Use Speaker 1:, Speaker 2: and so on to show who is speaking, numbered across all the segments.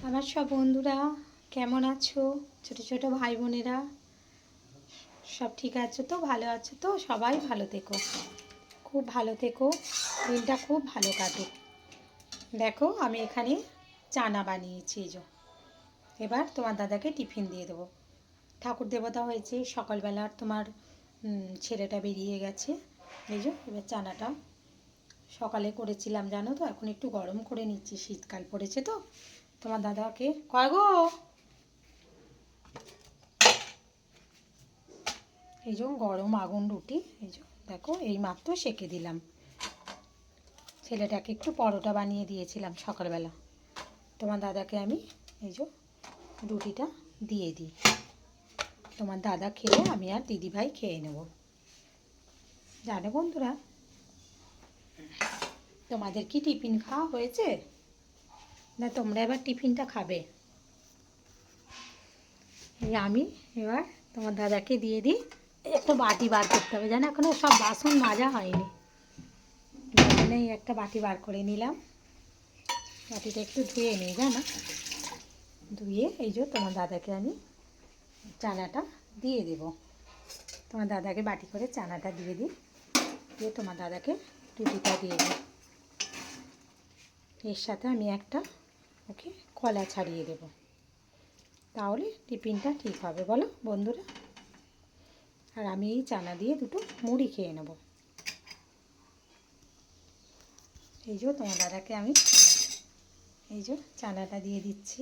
Speaker 1: আমার সব বন্ধুরা কেমন আছো? ছোট ছোট ভাই বোনেরা সব ঠিক আছো তো? ভালো আছো তো? সবাই ভালো থেকো, খুব ভালো থেকো, দিনটা খুব ভালো কাটুক। দেখো আমি এখানে চানা বানিয়েছি, এই যে এবার তোমার দাদাকে টিফিন দিয়ে দেবো। ঠাকুর দেবতা হয়েছে সকালবেলা, আর তোমার ছেলেটা বেরিয়ে গেছে। এই যে এবার চানাটা সকালে করেছিলাম জানো তো, এখন একটু গরম করে নিচ্ছি, শীতকাল পড়েছে তো। তোমার দাদাকে কয় গো, এই যে গরম আগুন রুটি, এই যে দেখো এই মাত্র সেঁকে দিলাম। ছেলেটাকে একটু পরোটা বানিয়ে দিয়েছিলাম সকালবেলা। তোমার দাদাকে আমি এই যে রুটিটা দিয়ে দিই, তোমার দাদা খেলে আমি আর দিদিভাই খেয়ে নেব। জানো বন্ধুরা, তোমাদের কি টিফিন খাওয়া হয়েছে? না তোমরা এবার টিফিনটা খাবে? এই আমি এবার তোমার দাদাকে দিয়ে দিই। একটা বাটি বার করতে হবে, জানো এখনো সব বাসন মাজা হয়নি, মানে একটা বাটি বার করে নিলাম। বাটিটা একটু ধুয়ে নিই জানো, ধুয়ে এই যে তোমার দাদাকে আমি চানাটা দিয়ে দেব। তোমার দাদাকে বাটি করে চানাটা দিয়ে দিই, দিয়ে তোমার দাদাকে রুটিটা দিয়ে দিই। এর সাথে আমি একটা ওকে কলা ছাড়িয়ে দেব, তাহলে টিফিনটা ঠিক হবে বলো বন্ধুরা। আর আমি এই চানা দিয়ে দুটো মুড়ি খেয়ে নেব। এই যে তোমার দাদাকে আমি এই যে চানাটা দিয়ে দিচ্ছি।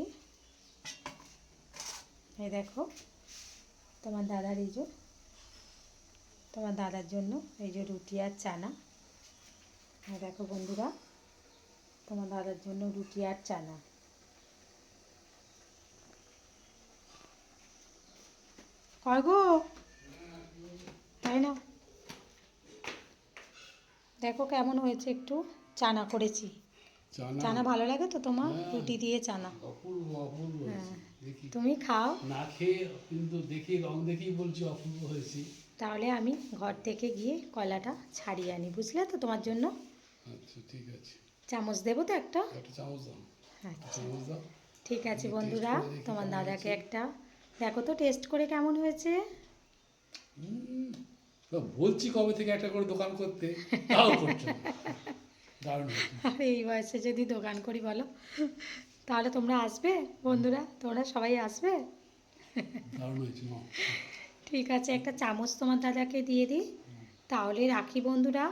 Speaker 1: এই দেখো তোমার দাদার এই যে তোমার দাদার জন্য এই যে রুটি আর চানা। এই দেখো বন্ধুরা, তোমার দাদার জন্য রুটি আর চানা। কয় গো, তাই না? দেখো কেমন হয়েছে, একটু চানা করেছি। চানা ভালো লাগে তো তোমার? রুটি দিয়ে চানা
Speaker 2: অপূর্ব অপূর্ব
Speaker 1: হ্যাঁ,
Speaker 2: হয়েছে দেখি।
Speaker 1: তুমি খাও।
Speaker 2: না খেয়ে কিন্তু দেখি, রং দেখেই বলছি অপূর্ব হয়েছে।
Speaker 1: তাহলে আমি ঘর থেকে গিয়ে কলাটা ছাড়িয়ে আনি, বুঝলে তো? তোমার জন্য
Speaker 2: আচ্ছা ঠিক আছে,
Speaker 1: চামচ দেবো তো একটা?
Speaker 2: একটা চামচ দাও, একটা
Speaker 1: আচ্ছা
Speaker 2: চামচ দাও।
Speaker 1: ঠিক আছে
Speaker 2: দেখি টেস্ট
Speaker 1: বন্ধুরা,
Speaker 2: করে দেখি
Speaker 1: তোমার
Speaker 2: কেমন
Speaker 1: দাদাকে
Speaker 2: হয়েছে।
Speaker 1: একটা দেখো তো টেস্ট করে কেমন হয়েছে।
Speaker 2: তো বলছি কবে থেকে একটা করে দোকান করতে, তাও করছো না। দারুণ হয়েছে।
Speaker 1: আর এই বয়সে যদি দোকান করি বলো, তাহলে তোমরা আসবে বন্ধুরা? তোমরা সবাই আসবে?
Speaker 2: দারুণ হয়েছে মা।
Speaker 1: ঠিক আছে, একটা চামচ তোমার দাদাকে দিয়ে দিই, তাহলে রাখি বন্ধুরা।